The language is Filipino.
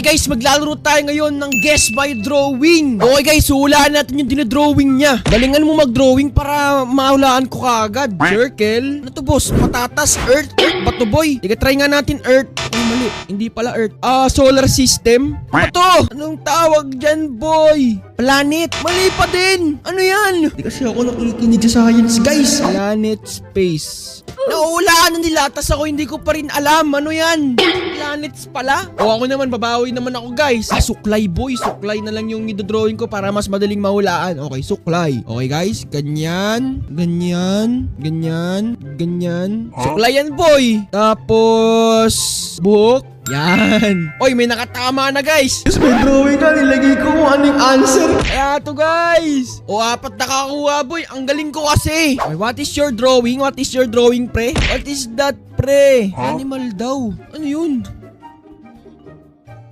Okay guys, maglalaro tayo ngayon ng guess by drawing. Okay guys, hulaan natin yung dinodrawing niya. Galingan mo mag-drawing para mahulaan ko kaagad. Circle. Ano to boss? Patatas, earth, bato boy. Ika try nga natin earth. Ay mali, hindi pala earth. Solar system. Ano to? Anong tawag dyan boy? Planet. Mali pa din. Ano yan? Hindi kasi ako nakikinig sa science guys. Planet space. Nauulaan na nila, tas ako hindi ko pa rin alam. Ano yan? Planets pala? O ako naman, babawi naman ako guys. Suklay boy. Suklay na lang yung idodrawing ko para mas madaling mahulaan. Okay, suklay. Okay guys, ganyan. Ganyan. Ganyan. Ganyan. Suklay yan boy. Tapos, buhok. Yan. Oy, may nakatama na guys. Yes, may drawing ka. Nilagay ko kung anong answer. Kaya to guys. O, 4 nakakuha boy. Ang galing ko kasi. Okay, what is your drawing? What is your drawing pre? What is that pre? Animal daw. Ano yun?